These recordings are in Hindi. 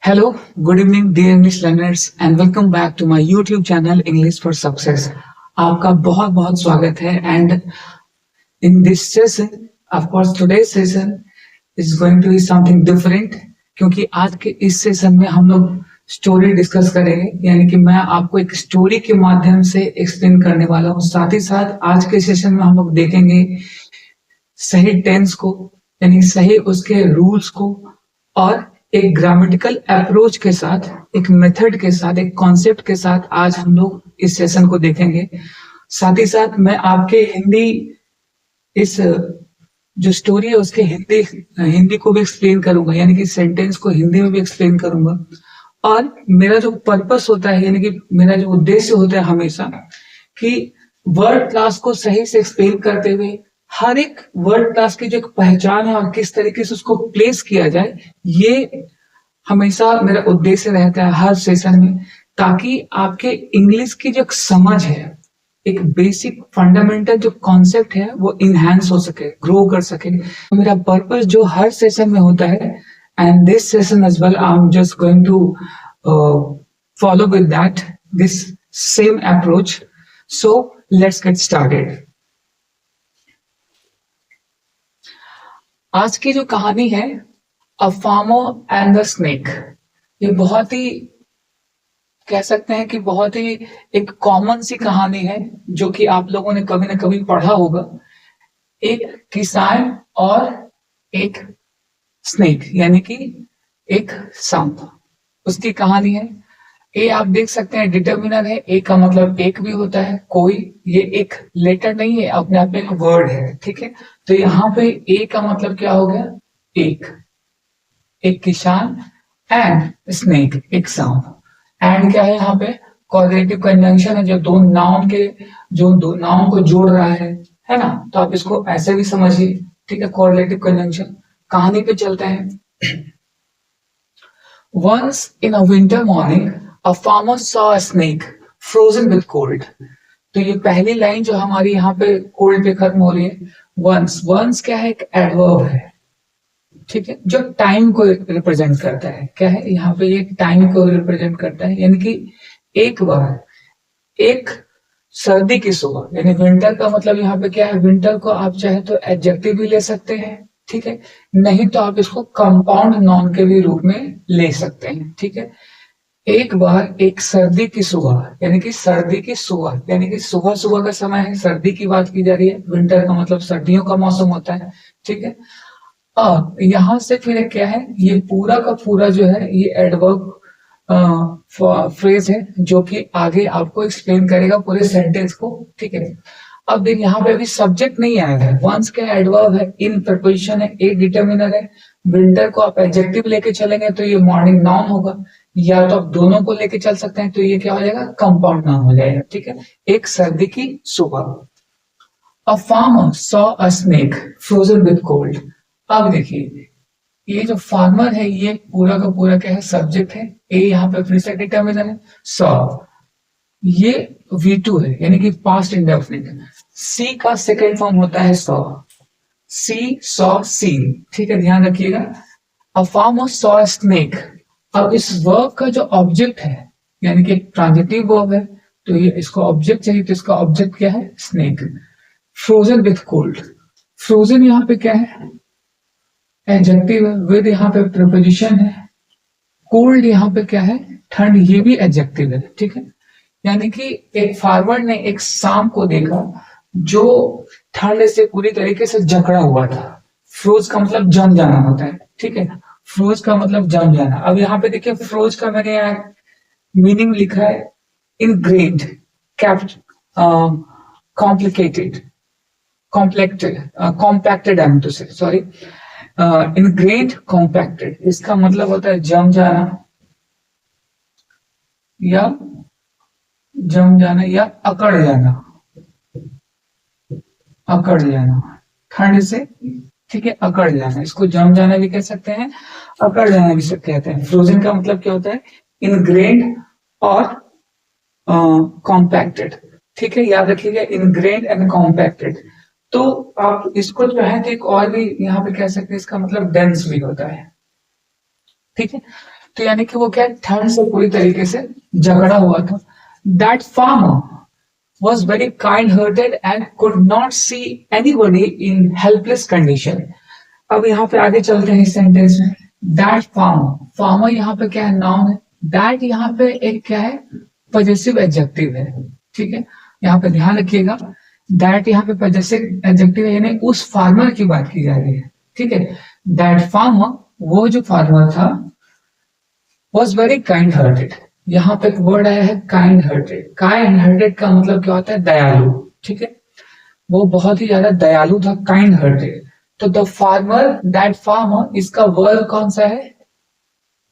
Hello, good evening, dear English learners, and welcome back to my YouTube channel English for Success. आपका बहुत बहुत स्वागत है and in this session, of course, today's session is going to be something different क्योंकि आज के इस सेशन में हम लोग स्टोरी डिस्कस करेंगे, यानी कि मैं आपको एक स्टोरी के माध्यम से एक्सप्लेन करने वाला हूँ। साथ ही साथ आज के सेशन में हम लोग देखेंगे सही टेंस को, यानी सही उसके रूल्स को, और एक ग्रामेटिकल अप्रोच के साथ, एक मेथड के साथ, एक कॉन्सेप्ट के साथ आज हम लोग इस सेशन को देखेंगे। साथ ही साथ मैं आपके हिंदी इस जो स्टोरी है उसके हिंदी को भी एक्सप्लेन करूंगा, यानी कि सेंटेंस को हिंदी में भी एक्सप्लेन करूंगा। और मेरा जो पर्पस होता है, यानी कि मेरा जो उद्देश्य होता है हमेशा, कि वर्ड क्लास को सही से एक्सप्लेन करते हुए हर एक वर्ड क्लास की जो एक पहचान है और किस तरीके से उसको प्लेस किया जाए, ये हमेशा मेरा उद्देश्य रहता है हर सेशन में, ताकि आपके इंग्लिश की जो एक समझ है, एक बेसिक फंडामेंटल जो कॉन्सेप्ट है वो इनहैंस हो सके, ग्रो कर सके। मेरा पर्पस जो हर सेशन में होता है, and this session as well I am just going to follow with that this same approach. So let's get started. आज की जो कहानी है a farmer and the snake, ये बहुत ही कह सकते हैं कि बहुत ही एक कॉमन सी कहानी है जो कि आप लोगों ने कभी ना कभी पढ़ा होगा। एक किसान और एक स्नेक, यानी कि एक सांप, उसकी कहानी है। ए आप देख सकते हैं डिटर्मिनर है, ए का मतलब एक भी होता है कोई, ये एक लेटर नहीं है, अपने आप में एक वर्ड है, ठीक है। तो यहाँ पे ए का मतलब क्या हो गया, एक किसान, एंड स्नेक एक सांप। एंड क्या है यहाँ पे, कॉर्रेलेटिव कंजंक्शन है, जो दो नाउन को जोड़ रहा है ना। तो आप इसको ऐसे भी समझिए, ठीक है, कॉर्रेलेटिव कंजंक्शन। कहानी पे चलते हैं। Once in a winter morning, a farmer saw a snake frozen with cold. तो ये पहली लाइन जो हमारी यहाँ पे कोल्ड पे खत्म हो रही है। वंस क्या है, एक एडवर्ब है, ठीक है, जो टाइम को रिप्रेजेंट करता है। क्या है यहाँ पे, ये टाइम को रिप्रेजेंट करता है, यानी कि एक बार, एक सर्दी की सुबह, यानी विंटर का मतलब यहाँ पे क्या है, विंटर को आप चाहे तो एडजेक्टिव भी ले सकते हैं, ठीक है, नहीं तो आप इसको कंपाउंड नाउन के भी रूप में ले सकते हैं, ठीक है। एक बार एक सर्दी की सुबह, यानी कि सर्दी की सुबह, यानी कि सुबह सुबह का समय है, सर्दी की बात की जा रही है। विंटर का मतलब सर्दियों का मौसम होता है, ठीक है। अब यहां से फिर क्या है, ये पूरा का पूरा जो है ये एडवर्ब फ्रेज है, जो कि आगे आपको एक्सप्लेन करेगा पूरे सेंटेंस को, ठीक है। अब देख यहाँ पे अभी सब्जेक्ट नहीं आया है, वंस का एडवर्ब है, इन प्रपोजिशन है, एक डिटर्मिनर है। विंटर को आप एडजेक्टिव लेके चलेंगे तो ये मॉर्निंग नाउन होगा, या तो आप दोनों को लेके चल सकते हैं तो ये क्या हो जाएगा, कंपाउंड नाउन हो जाएगा, ठीक है। एक सर्दी की सुबह। A farmer saw a snake frozen with cold. अब देखिए ये जो फार्मर है ये पूरा का पूरा क्या है, सब्जेक्ट है। ए यहाँ पे फिर से डिटर्मिनर है, सॉ ये V2 है, यानी कि पास्ट इंडेफिनिट। सी का सेकेंड फॉर्म होता है सॉ, सी सॉ सीन, ठीक है, ध्यान रखिएगा। A farmer saw a snake. अब इस वर्ब का जो ऑब्जेक्ट है, यानी कि ट्रांजिटिव वर्ब है, तो ये इसको ऑब्जेक्ट चाहिए, तो इसका ऑब्जेक्ट क्या है, snake. Frozen with cold, frozen यहाँ पे क्या है, एडजेक्टिव है, विद यहाँ पे प्रीपोजिशन है, कोल्ड यहाँ पे क्या है, ठंड, ये भी एडजेक्टिव है, ठीक है। यानी कि एक फार्मर ने एक सांप को देखा जो ठंड से पूरी तरीके से जकड़ा हुआ था। फ्रोज का मतलब जम जाना होता है, ठीक है, फ्रोज का मतलब जम जाना। अब यहाँ पे देखिए फ्रोज का मैंने यहाँ मीनिंग लिखा है, ingrained, complicated, compacted, I am to say, sorry, ingrained compacted, इसका मतलब होता है जम जाना या अकड़ जाना, ठंड से, ठीक है, अकड़ जाना, इसको जम जाना भी कह सकते हैं, अकड़ जाना भी कहते हैं। फ्रोजन का मतलब क्या होता है, इनग्रेन्ड और कॉम्पैक्टेड, ठीक है, याद रखिएगा, इनग्रेन्ड एंड कॉम्पैक्टेड। तो आप इसको जो है एक और भी यहाँ पे कह सकते हैं, इसका मतलब डेंस भी होता है, ठीक है। तो यानी कि वो क्या है, ठंड से पूरी तरीके से झगड़ा हुआ था। That farmer was very kind-hearted and could not see anybody in helpless condition. अब यहाँ पे आगे चलते हैं इस सेंटेंस में। दैट फार्मर, फार्मर यहाँ पे क्या है, नाउन है। दैट यहाँ पे एक क्या है, पॉजेसिव एडजेक्टिव है, ठीक है। यहाँ पे ध्यान रखिएगा, दैट यहाँ पे पॉजेसिव एडजेक्टिव है, यानी उस फार्मर की बात की जा रही है, ठीक है। दैट फार्मर, वो जो फार्मर था, वॉज वेरी काइंड हार्टेड। यहाँ पे एक वर्ड आया है काइंड हार्टेड। काइंड हार्टेड का मतलब क्या होता है, दयालु, ठीक है। वो बहुत ही ज्यादा दयालु था, काइंड हार्टेड। तो द फार्मर, दैट फार्मर, इसका वर्ब कौन सा है,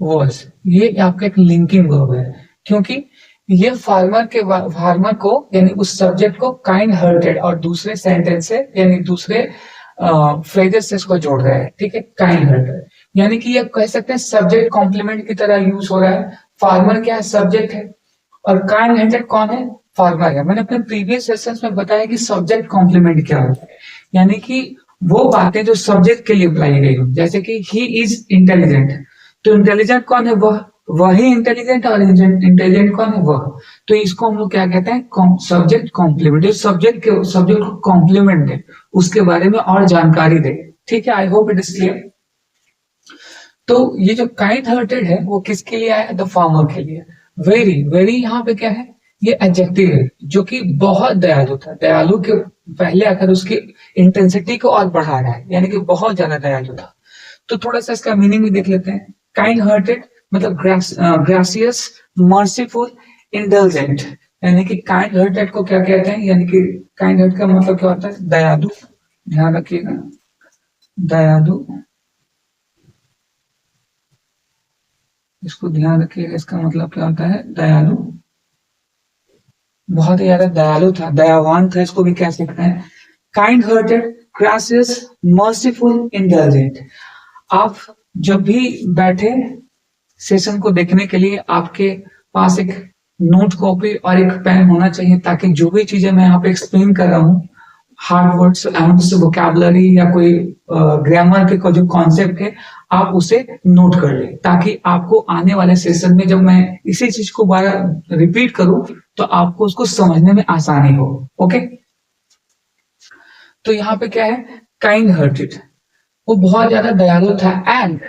वॉज। ये आपका एक लिंकिंग वर्ब है, क्योंकि ये फार्मर को यानी उस सब्जेक्ट को काइंड हार्टेड और दूसरे सेंटेंस से यानी दूसरे फ्रेजेस से इसको जोड़ रहा है, ठीक है। काइंड हार्टेड यानी कि ये कह सकते हैं सब्जेक्ट कॉम्प्लीमेंट की तरह यूज हो रहा है। फार्मर क्या है, सब्जेक्ट है, और काइंड हार्टेड कौन है, फार्मर है। मैंने अपने प्रीवियस सेशंस में बताया कि सब्जेक्ट कॉम्प्लीमेंट क्या होता है, यानी कि वो बातें जो सब्जेक्ट के लिए अप्लाई गई हो, जैसे कि ही इज इंटेलिजेंट, तो इंटेलिजेंट कौन है, वही इंटेलिजेंट, और इंटेलिजेंट कौन है, वह। तो इसको हम लोग क्या कहते हैं, सब्जेक्ट कॉम्प्लीमेंट। जो सब्जेक्ट को कॉम्प्लीमेंट दे, उसके बारे में और जानकारी दे, ठीक है। I hope it is clear. तो ये जो काइंड हार्टेड है वो किसके लिए आया, द फार्मर के लिए। वेरी, वेरी यहाँ पे क्या है, ये एडजेक्टिव है, जो कि बहुत दयालु था। दयालु के पहले आकर उसकी इंटेंसिटी को और बढ़ा रहा है, यानी कि बहुत ज्यादा दयालु था। तो थोड़ा सा इसका मीनिंग भी देख लेते हैं। काइंड हार्टेड मतलब ग्रासियस, मर्सीफुल, इंटेलिजेंट, यानी कि काइंड हार्टेड को क्या कहते हैं, यानी कि काइंड हार्ट का मतलब क्या होता है, दयालु। ध्यान रखिएगा, दयालु, इसको ध्यान रखिएगा, इसका मतलब क्या होता है, दयालु। बहुत ही ज्यादा दयालु था, दयावान था, इसको भी कह सकते हैं। Kind hearted, gracious, merciful, intelligent. आप जब भी बैठे सेशन को देखने के लिए, आपके पास एक नोट कॉपी और एक पेन होना चाहिए, ताकि जो भी चीजें मैं यहाँ पे एक्सप्लेन कर रहा हूँ, हार्ड वर्ड्स, जैसे वोकैबुलरी या कोई ग्रामर के जो कॉन्सेप्ट है, आप उसे नोट कर ले, ताकि आपको आने वाले सेशन में जब मैं इसी चीज को बार रिपीट करूं तो आपको उसको समझने में आसानी हो। ओके, तो यहाँ पे क्या है, काइंड हार्टेड, वो बहुत ज्यादा दयालु था। And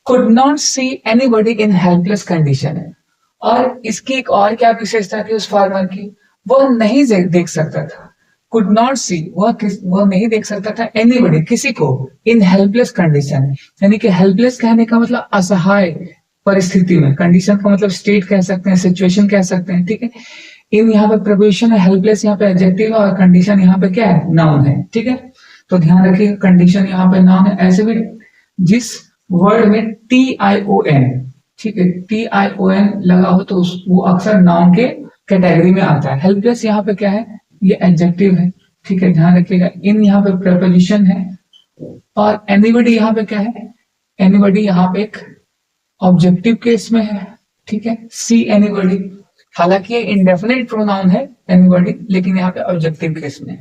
could not see anybody in helpless condition. और इसकी एक और क्या विशेषता थी उस फार्मर की, वह नहीं देख सकता था। कुड नॉट सी, वह नहीं देख सकता था एनीबॉडी, किसी को, इन हेल्पलेस कंडीशन, यानी कि हेल्पलेस कहने का मतलब असहाय परिस्थिति में, कंडीशन का मतलब स्टेट कह सकते हैं, सिचुएशन कह सकते हैं, ठीक है। इन यहाँ पे प्रपोजिशन है, हेल्पलेस यहाँ पे एडजेक्टिव है, और कंडीशन यहाँ पे क्या है, नाउन है, ठीक है। तो ध्यान रखिए, कंडीशन यहाँ पे नाउन है। ऐसे भी जिस वर्ड में TION, ठीक है, TION लगा हो तो वो अक्सर नाउन के कैटेगरी में आता है। हेल्पलेस यहाँ पे क्या है, ये एडजेक्टिव है, ठीक है, ध्यान रखिएगा। इन यहाँ पे प्रपोजिशन है, और एनीबॉडी यहाँ पे क्या है, एनीबॉडी यहाँ पे एक ऑब्जेक्टिव केस में है, ठीक है। सी एनीबॉडी, हालांकि ये इंडेफिनिट प्रोनाउन है एनीबॉडी, लेकिन यहाँ पे ऑब्जेक्टिव केस में।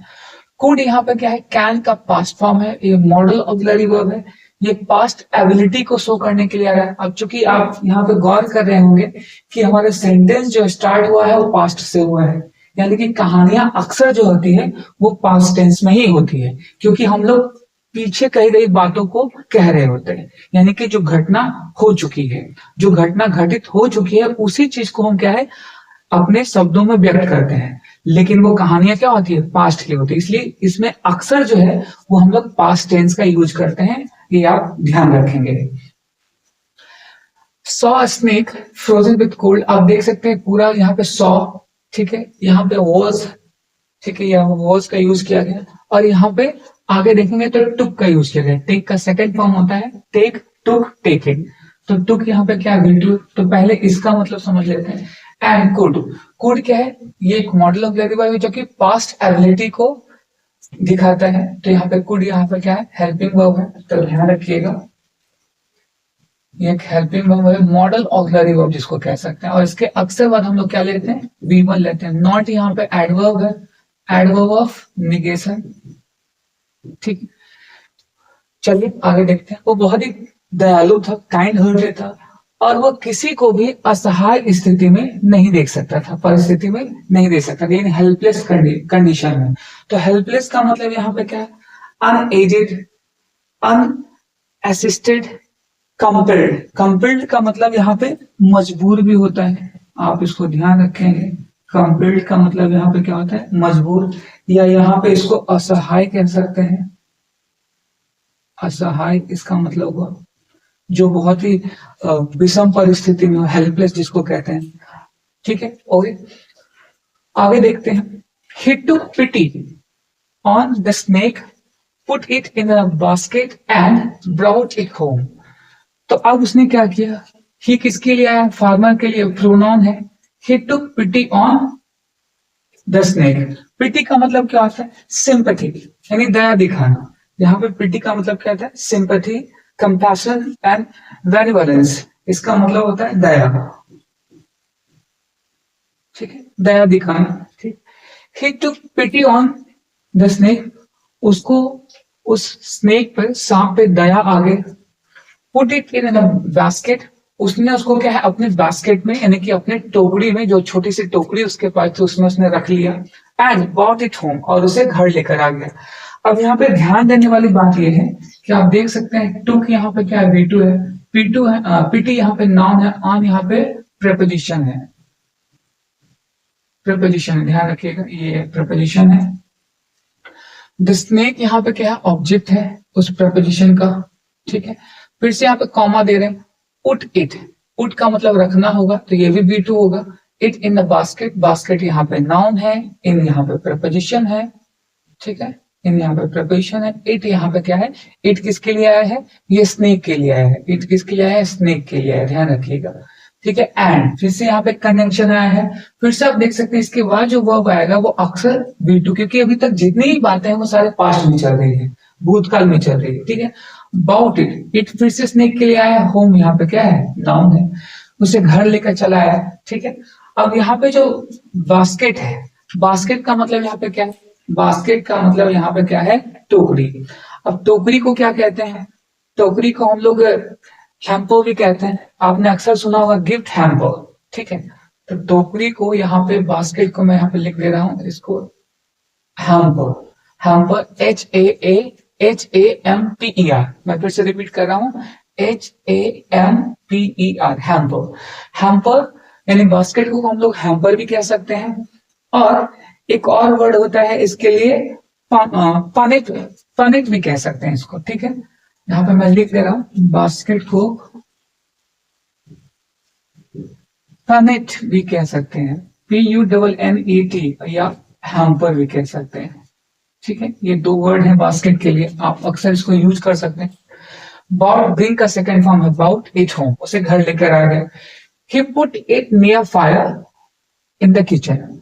कुड यहाँ पे क्या है, कैन का पास्ट फॉर्म है, ये मॉडल ऑक्सिलरी वर्ब है, ये पास्ट एबिलिटी को शो करने के लिए आ रहा है। अब चूंकि आप यहाँ पे गौर कर रहे होंगे कि हमारे सेंटेंस जो स्टार्ट हुआ है वो पास्ट से हुआ है, यानी कि कहानियां अक्सर जो होती है वो पास्ट टेंस में ही होती है, क्योंकि हम लोग पीछे कही गई बातों को कह रहे होते हैं, यानी कि जो घटना हो चुकी है, जो घटना घटित हो चुकी है, उसी चीज को हम क्या है अपने शब्दों में व्यक्त करते हैं। लेकिन वो कहानियां क्या होती है, पास्ट की होती है, इसलिए इसमें अक्सर जो है वो हम लोग पास्ट टेंस का यूज करते हैं, ये आप ध्यान रखेंगे। Saw snake frozen with cold, आप देख सकते हैं पूरा यहाँ पे सॉ, ठीक है, यहाँ पे वॉज, ठीक है, यहाँ वॉज का यूज किया गया, और यहाँ पे आगे देखेंगे तो टुक का यूज किया गया। टेक का सेकंड फॉर्म होता है टेक, टुक, टेकिंग। तो टुक यहाँ पे क्या है, तो पहले इसका मतलब समझ लेते हैं। एंड कुड, कुड क्या है, ये एक मॉडल ऑफ वर्ब है जो कि पास्ट एबिलिटी को दिखाता है। तो यहाँ पे कुड यहाँ पे क्या है, हेल्पिंग वर्ब है, तो ध्यान रखिएगा, ये एक हेल्पिंग वर्ब है, मॉडल ऑक्सिलरी वर्ब जिसको कह सकते हैं। और इसके अक्सर बाद हम लोग क्या लेते हैं, V1 लेते हैं। नॉट यहाँ पे एडवर्ब है, एडवर्ब ऑफ निगेशन, ठीक। चलिए आगे देखते हैं। वो बहुत ही दयालु था, काइंड हार्टेड था, और वो किसी को भी असहाय स्थिति में नहीं देख सकता था, परिस्थिति में नहीं देख सकता था, यानी हेल्पलेस कंडीशन में। तो हेल्पलेस का मतलब यहाँ पे क्या है? Unaided, unassisted, compelled. कंपेल्ड का मतलब यहाँ पे मजबूर भी होता है, आप इसको ध्यान रखेंगे। कंपेल्ड का मतलब यहाँ पे क्या होता है? मजबूर, या यहाँ पे इसको असहाय कह सकते हैं। असहाय इसका मतलब हुआ जो बहुत ही विषम परिस्थिति में, हेल्पलेस जिसको कहते हैं। ठीक है, ओके, आगे देखते हैं। He took pity on the snake, put it in a basket and brought it home. तो अब उसने क्या किया? ही किसके लिए आया? फार्मर के लिए, प्रोनाउन है। ही took pity on the snake. पिटी का मतलब क्या होता है? सिंपैथी, यानी दया दिखाना। यहाँ पे पिटी का मतलब क्या होता है? Sympathy, compassion and benevolence. इसका मतलब होता है दया। ठीक है, दया दिखाना। ठीक, ही took pity on the snake, उसको उस स्नेक पे, सांप पे दया आ गई। Put it in a basket, उसने उसको क्या है? अपने बास्केट में, यानी कि अपने टोकरी में, जो छोटी सी टोकरी उसके पास थी उसमें उसने रख लिया। एंड बॉट इट होम, और उसे घर लेकर आ गया। अब यहाँ पे ध्यान देने वाली बात यह है कि आप देख सकते हैं टुक यहाँ पे क्या है? V2 है, P2 है, पीटी यहाँ पे नाउन है, ऑन यहाँ पे प्रेपोजिशन है। प्रेपोजिशन, ध्यान रखिएगा, ये प्रेपोजिशन है। द स्नेक यहाँ पे क्या है? ऑब्जेक्ट है उस प्रेपोजिशन का। ठीक है, फिर से यहाँ पे कॉमा दे रहे हैं। पुट इट, पुट का मतलब रखना होगा, तो ये भी V2 होगा। It in the basket, basket यहाँ पे नाउन है, इन यहाँ पे प्रेपोजिशन है। ठीक है, इन यहाँ पे प्रेपोजिशन है। इट यहाँ पे क्या है? इट किसके लिए आया है? ये स्नेक के लिए आया है। इट किसके लिए आया है? स्नेक के लिए आया है, ध्यान रखिएगा। ठीक है, एंड फिर से यहाँ पे कंजंक्शन आया है। फिर से आप देख सकते हैं इसके बाद जो वर्ब आएगा वो अक्सर V2, क्योंकि अभी तक जितनी भी बातें हैं वो सारे पास्ट में चल रही है, भूतकाल में चल रही है। ठीक है, बाउट इट, इट फिर से स्नेक के लिए आया। होम यहाँ पे क्या है? नाउन है, उसे घर लेकर चला आया। ठीक है, अब यहाँ पे जो बास्केट है, बास्केट का मतलब यहाँ पे क्या है? बास्केट का मतलब यहाँ पे क्या है? टोकरी। अब टोकरी को क्या कहते हैं? टोकरी को हम लोग हैम्पर भी कहते हैं, आपने अक्सर सुना होगा गिफ्ट हैम्पर। ठीक है, तो टोकरी को यहाँ पे, बास्केट को मैं यहाँ पे लिख दे रहा हूं इसको हैम्पर। Hamper, HAMPER। मैं फिर से रिपीट कर रहा हूं, HAMPER, हैम्पर। हैम्पर यानी बास्केट को हम लोग हैम्पर भी कह सकते हैं, और एक और वर्ड होता है इसके लिए, पनेट, पनेट भी कह सकते हैं इसको। ठीक है, यहाँ पे मैं लिख दे रहा हूं, बास्केट को पनेट भी कह सकते हैं, PUNNET, या हैम्पर भी कह सकते हैं। ठीक है, ये दो वर्ड हैं बास्केट के लिए, आप अक्सर इसको यूज कर सकते हैं। बाउट, ब्रिंग का सेकंड फॉर्म है बाउट इट होम, उसे घर लेकर आ गया। He put it near fire in the kitchen,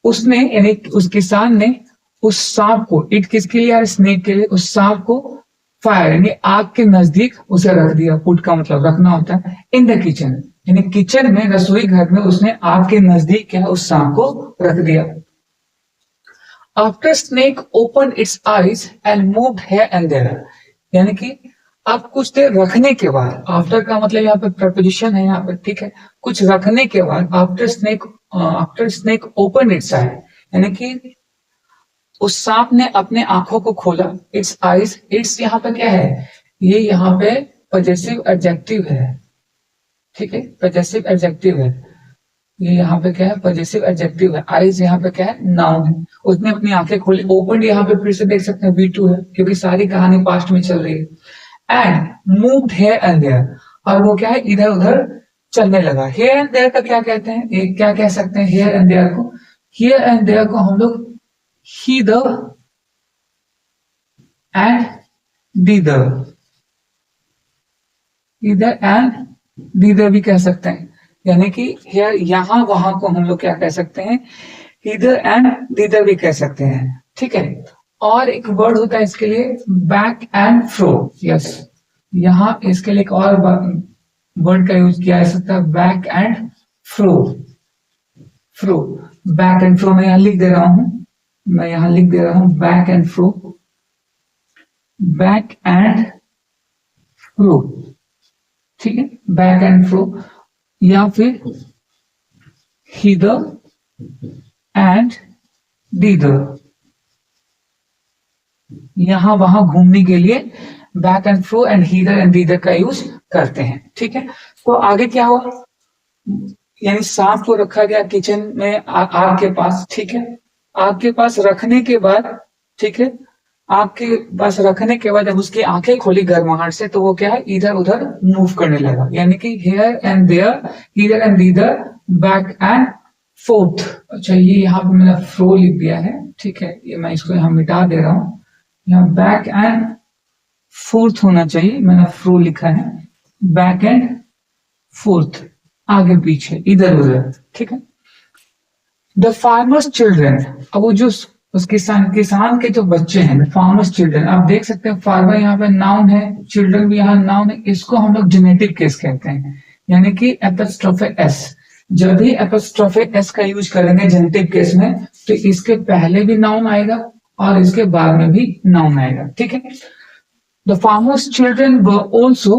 उसने, यानी उस किसान ने उस सांप को, इट किसके लिए? स्नेक के लिए, उस सांप को फायर यानी आग के नजदीक उसे रख दिया। पुट का मतलब रखना होता है। इन द किचन यानी किचन में, रसोई घर में उसने आग के नजदीक क्या है? उस सांप को रख दिया। After snake open its eyes and moved here and there, यानी कि अब कुछ देर रखने के बाद, आफ्टर का मतलब यहाँ पे प्रपोजिशन है यहाँ पे। ठीक है, कुछ रखने के बाद, after snake open it's I, यानी कि उस सांप ने अपने आंखों को खोला। इट्स आईज, इट्स यहाँ पे क्या है? ये यहाँ पे पजेसिव एडजेक्टिव है। ठीक है, पजेसिव एडजेक्टिव है, ये यहाँ पे क्या है? पजेसिव एडजेक्टिव है। आईज यहाँ पे क्या है? नाउन है। उसने अपनी आंखें खोली। ओपन यहाँ पे फिर से देख सकते हैं V2 है, क्योंकि सारी कहानी पास्ट में चल रही है। And moved here and there, और वो क्या है? इधर उधर चलने लगा। हियर एंड देयर का क्या कहते हैं? ये क्या कह सकते हैं हियर एंड देयर को? हियर एंड देयर को हम लोग hither एंड dither, इधर एंड dither भी कह सकते हैं, यानी कि हियर, यहां वहां को हम लोग क्या कह सकते हैं? इधर एंड dither भी कह सकते हैं। ठीक है, और एक वर्ड होता है इसके लिए, बैक एंड फ्रो। यस, यहां इसके लिए एक और वर्ड का यूज किया जा सकता है, back and fro. Fro, back and फ्रो मैं यहां लिख दे रहा हूं, back and fro, back and फ्रो। ठीक है, बैक एंड फ्रो, या फिर हिदर एंड दीदर, यहां वहां घूमने के लिए back and fro and hither and thither का यूज करते हैं। ठीक है, तो आगे क्या हुआ, यानी सांप को रखा गया किचन में आग के पास। ठीक है, आग के पास रखने के बाद, ठीक है, आग के पास रखने के बाद जब उसकी आंखें खोली गर्माहट से, तो वो क्या है, इधर उधर मूव करने लगा, यानी कि here and there, here and thither, back and forth. अच्छा, ये यहाँ पे मैंने फ्रो लिख दिया है। ठीक है, ये मैं इसको यहाँ मिटा दे रहा हूँ, यहाँ बैक एंड फोर्थ होना चाहिए, मैंने फ्रो लिखा है, बैक एंड फोर्थ, आगे पीछे इधर उधर। ठीक है, द फार्मर्स चिल्ड्रन, अब वो जो उस किसान के जो बच्चे हैं, फार्मर्स चिल्ड्रन, आप देख सकते हैं फार्मर यहाँ पे नाउन है, चिल्ड्रन भी यहाँ नाउन है, इसको हम लोग जेनेटिव केस कहते हैं, यानी कि एपोस्ट्रोफे एस। जब भी एपोस्ट्रोफे एस का यूज करेंगे जेनेटिव केस में, तो इसके पहले भी नाउन आएगा और इसके बाद में भी नाउन आएगा। ठीक है, the farmer's children were also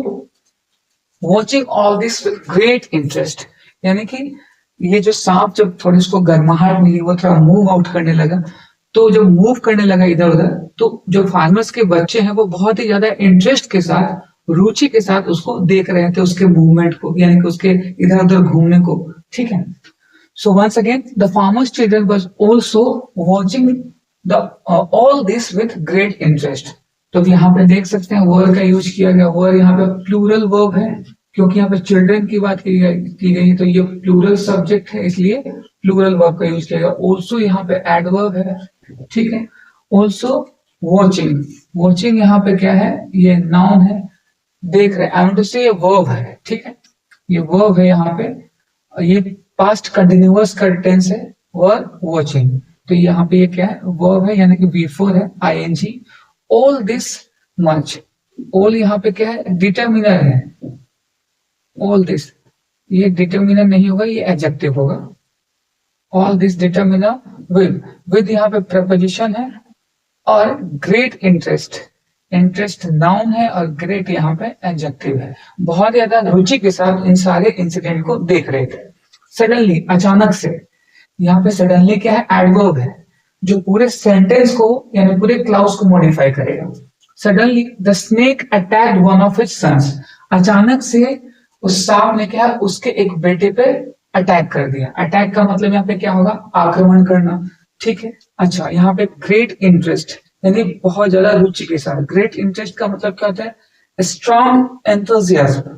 watching all this with great interest, यानी कि ये जो सांप जब थोड़ी उसको गर्माहट मिली, वो थोड़ा मूव आउट करने लगा, तो जब मूव करने लगा इधर उधर, तो जो फार्मर्स के बच्चे हैं वो बहुत ही ज्यादा इंटरेस्ट के साथ, रुचि के साथ उसको देख रहे थे, उसके मूवमेंट को, यानी कि उसके इधर उधर घूमने को। ठीक है, so once again the farmer's children was also watching the all this with great interest. तो यहाँ पे देख सकते हैं वर्ड का यूज किया गया, वर्ड यहाँ पे प्लूरल वर्ब है, क्योंकि यहाँ पे चिल्ड्रन की बात की गई, तो ये प्लूरल सब्जेक्ट है, इसलिए प्लूरल वर्ब का यूज किया गया। ऑल्सो यहाँ पे एडवर्ब है। ठीक है, ऑल्सो वॉचिंग, वॉचिंग यहाँ पे क्या है, ये नाउन है, देख रहे, आई वांट टू से ये वर्ब है। ठीक है, ये वर्ब है यहाँ पे, ये पास्ट कंटिन्यूअस का टेंस है, वर्ब वॉचिंग, तो यहाँ पे ये क्या है, वर्ब है, यानी कि V4 है, ING। All this much, all यहाँ पे क्या है, डिटर्मिनर है, ऑल दिस, ये डिटर्मिनर नहीं होगा, ये एडजेक्टिव होगा, ऑल दिस डिटर्मिनर विद यहाँ पे प्रपोजिशन है, और ग्रेट इंटरेस्ट, इंटरेस्ट नाउन है और ग्रेट यहाँ पे एडजेक्टिव है, बहुत ज्यादा रुचि के साथ इन सारे इंसिडेंट को देख रहे थे। सडनली, अचानक से, यहाँ पे सडनली क्या है, एडवर्ब है, जो पूरे सेंटेंस को यानी पूरे क्लाउज को मॉडिफाई करेगा। Suddenly the snake attacked one of his sons, अचानक से उस सांप ने क्या, उसके एक बेटे पे अटैक कर दिया। अटैक का मतलब यहाँ पे क्या होगा, आक्रमण करना। ठीक है, अच्छा, यहाँ पे ग्रेट इंटरेस्ट, यानी बहुत ज्यादा रुचि के साथ। ग्रेट इंटरेस्ट का मतलब क्या होता है, स्ट्रॉन्ग एंथुसियाज्म,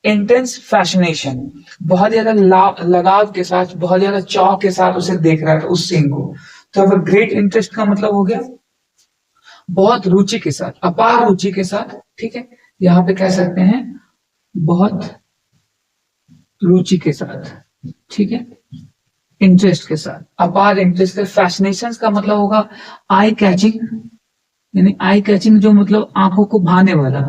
इंटेंस फैसिनेशन, बहुत ज्यादा लगाव के साथ, बहुत ज्यादा चाव के साथ उसे देख रहा था, उस सीन को। तो अब ग्रेट इंटरेस्ट का मतलब हो गया बहुत रुचि के साथ, अपार रुचि के साथ। ठीक है, यहाँ पे कह सकते हैं बहुत रुचि के साथ। ठीक है, इंटरेस्ट के साथ, अपार इंटरेस्ट के। फैसिनेशन का मतलब होगा आई कैचिंग, यानी आई कैचिंग जो मतलब आंखों को भाने वाला।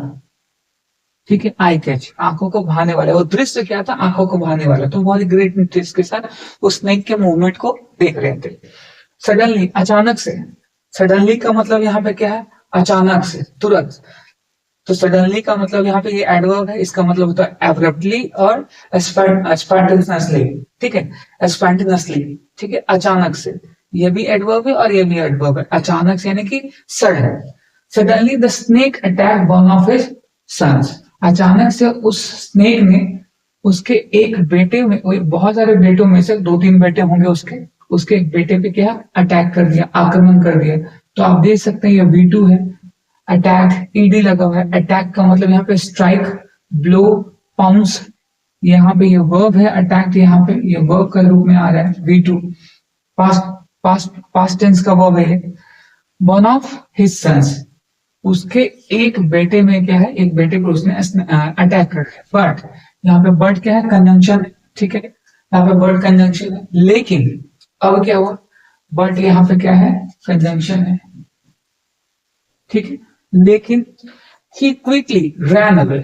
ठीक है, आई कैच, आंखों को भाने वाला, वो दृश्य क्या था, आंखों को भाने वाला। तो बहुत ग्रेट इंटरेस्ट के साथ उस स्नेक के मूवमेंट को देख रहे थे। सडनली, अचानक से, सडनली का मतलब यहाँ पे क्या है, अचानक से, तुरंत। तो सडनली का मतलब यहाँ पे ये एडवर्ब है, इसका मतलब होता है एब्रप्टली और स्पॉन्टेनियसली। ठीक है, स्पॉन्टेनियसली, ठीक है, अचानक से, ये भी एडवर्ब है और ये भी एडवर्ब है, अचानक से यानी कि sudden. Suddenly the snake attack one of his sons, अचानक से उस स्नेक ने उसके एक बेटे में, बहुत सारे बेटों में से 2-3 बेटे होंगे उसके एक बेटे पे क्या अटैक कर दिया, आक्रमण कर दिया। तो आप देख सकते हैं ये V2 है, अटैक ईडी लगा हुआ है। अटैक का मतलब यहाँ पे स्ट्राइक, ब्लो, पाउंस, यहाँ पे ये वर्ब है, अटैक यहाँ पे ये वर्ब का रूप में आ रहा है, V2, पास्ट टेंस का वर्ब है। वन ऑफ हिज सन्स, उसके एक बेटे में क्या है, एक बेटे पर उसने अटैक कर दिया। बट यहाँ पे बट क्या है, कंजंक्शन। ठीक है, यहाँ पे बट कंजंक्शन है, लेकिन अब क्या हुआ, बट यहाँ पे क्या है, कंजंक्शन है। ठीक है, लेकिन ही क्विकली रैन अवे,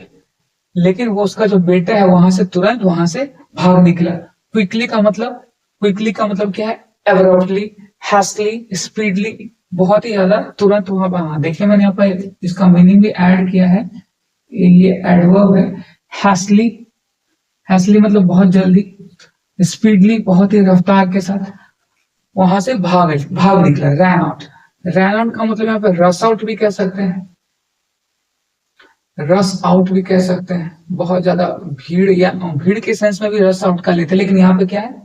लेकिन वो उसका जो बेटा है वहां से तुरंत वहां से भाग निकला। क्विकली का मतलब क्या है, एब्रप्टली, हैस्टली, स्पीडली, बहुत ही ज्यादा तुरंत वहां पर। देखिए मैंने यहाँ पर इसका मीनिंग भी ऐड किया है, ये एडवर्ब है। हैस्ली, हैस्ली मतलब बहुत जल्दी, स्पीडली बहुत ही रफ्तार के साथ वहां से भाग निकला, रैन आउट। रैन आउट का मतलब यहाँ पे रस आउट भी कह सकते हैं, रस आउट भी कह सकते हैं। बहुत ज्यादा भीड़ या भीड़ के सेंस में भी रस आउट कर लेते हैं, लेकिन यहाँ पे क्या है,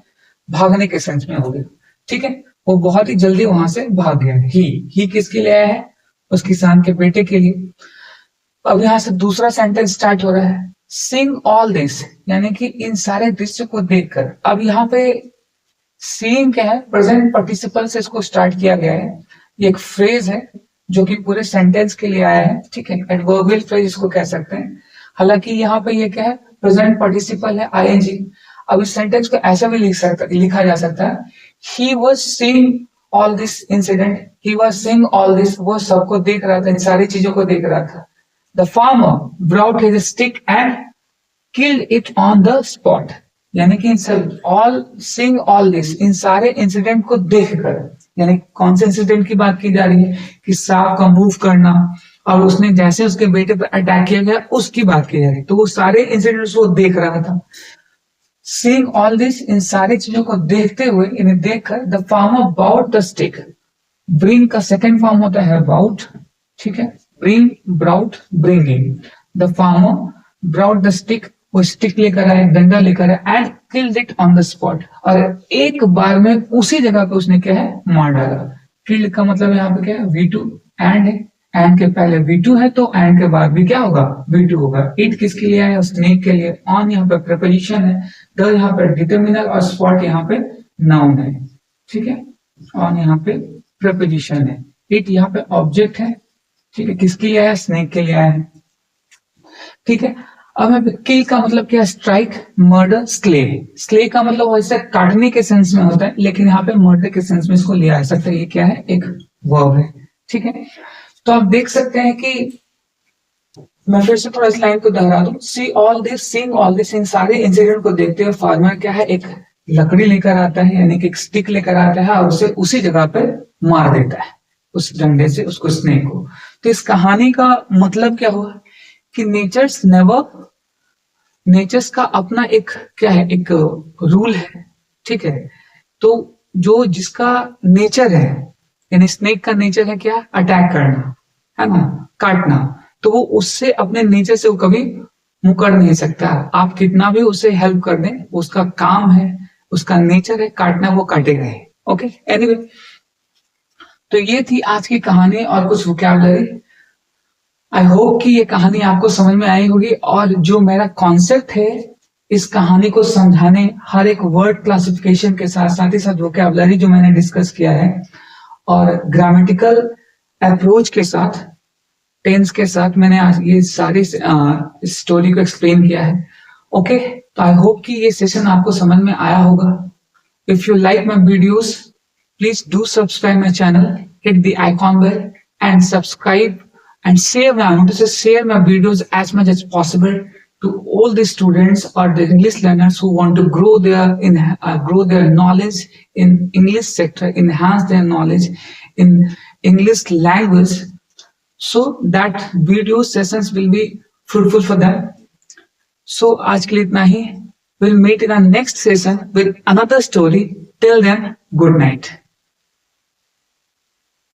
भागने के सेंस में हो गया। ठीक है, वो बहुत ही जल्दी वहां से भाग गया। ही किसके लिए आया है, उस किसान के बेटे के लिए। अब यहाँ से दूसरा सेंटेंस स्टार्ट हो रहा है, सिंग ऑल दिस, यानी कि इन सारे दृश्य को देखकर। अब यहाँ पे सीइंग क्या है, प्रेजेंट पार्टिसिपल से इसको स्टार्ट किया गया है। ये एक फ्रेज है जो कि पूरे सेंटेंस के लिए आया है। ठीक है, एडवर्बियल फ्रेज इसको कह सकते हैं। हालांकि यहाँ पे ये क्या है, प्रेजेंट पार्टिसिपल है, आईएनजी। अब इस सेंटेंस को ऐसा भी लिखा जा सकता है, he was seeing all this incident, he was seeing all this, वो सबको देख रहा था, इन सारी चीजों को देख रहा था। The farmer brought his stick and killed it on the spot, यानी कि ऑल सीइंग ऑल दिस, इन सारे इंसिडेंट को देखकर, यानी कौन से इंसिडेंट की बात की जा रही है, कि सांप का मूव करना और उसने जैसे उसके बेटे पर अटैक किया गया उसकी बात की जा रही है। तो वो सारे इंसिडेंट्स वो देख रहा था। सीइंग ऑल दिस, इन सारी चीजों को देखते हुए, इन्हें देखकर, the farmer bought the stick, bring का सेकेंड फॉर्म होता है बाउट। ठीक है, bring, brought, bringing. The farmer brought the stick, वो स्टिक लेकर आए, डंडा लेकर आए, and killed it on the spot, और एक बार में उसी जगह पे उसने क्या है, मार डाला। किल्ड का मतलब यहाँ पे क्या है, V2 एंड है, एंड के पहले V2 है तो एंड के बाद भी क्या होगा, V2 होगा। इट किसके लिए है, स्नेक के लिए। ऑन यहाँ पे प्रीपोजिशन है, द यहाँ पे डिटर्मिनर, और स्पॉट यहाँ पे नाउन है। ठीक है, ऑन यहाँ पे प्रीपोजिशन है, इट यहाँ पे ऑब्जेक्ट है। ठीक है, किसके लिए आया, स्नेक के लिए आया है। ठीक है, अब किल का मतलब क्या, स्ट्राइक, मर्डर, स्ले। स्ले का मतलब वैसे काटने के सेंस में होता है, लेकिन यहाँ पे मर्डर के सेंस में इसको लिया जा सकता है। ये क्या है, एक वर्ब है। ठीक है, तो आप देख सकते हैं कि मैं फिर से थोड़ा इस लाइन को दोहरा दूं, see all this, seeing all this, इन सारे इंसिडेंट को देखते हुए फार्मर क्या है, एक लकड़ी लेकर आता है, यानी कि एक स्टिक लेकर आता है, और उसे उसी जगह पे मार देता है, उस डंडे से, उसको, स्नेक को। तो इस कहानी का मतलब क्या हुआ, कि नेचर्स का अपना एक क्या है, एक रूल है। ठीक है, तो जो जिसका नेचर है, यानी स्नेक का नेचर है क्या, अटैक करना, है ना, काटना, तो वो उससे अपने नेचर से वो कभी मुकर नहीं सकता। आप कितना भी उसे हेल्प कर दें, उसका काम है, उसका नेचर है काटना, वो काटेगा ही। ओके, एनीवे, तो ये थी आज की कहानी और कुछ वोकैबुलरी। आई होप कि ये कहानी आपको समझ में आई होगी, और जो मेरा कॉन्सेप्ट है इस कहानी को समझाने, हर एक वर्ड क्लासिफिकेशन के साथ साथ ही साथ वोकैबुलरी जो मैंने डिस्कस किया है, और ग्रामेटिकल अप्रोच के साथ, टेंस के साथ मैंने आज ये सारी स्टोरी को एक्सप्लेन किया है। ओके, तो आई होप कि ये सेशन आपको समझ में आया होगा। If you like my videos, please do subscribe my channel, hit the icon bell and subscribe and share my videos as much as possible to all the students or the English learners who want to grow their knowledge in English sector, enhance their knowledge in English language, so that video sessions will be fruitful for them. So आज के लिए इतना ही. We'll meet in our next session with another story. Till then, good night.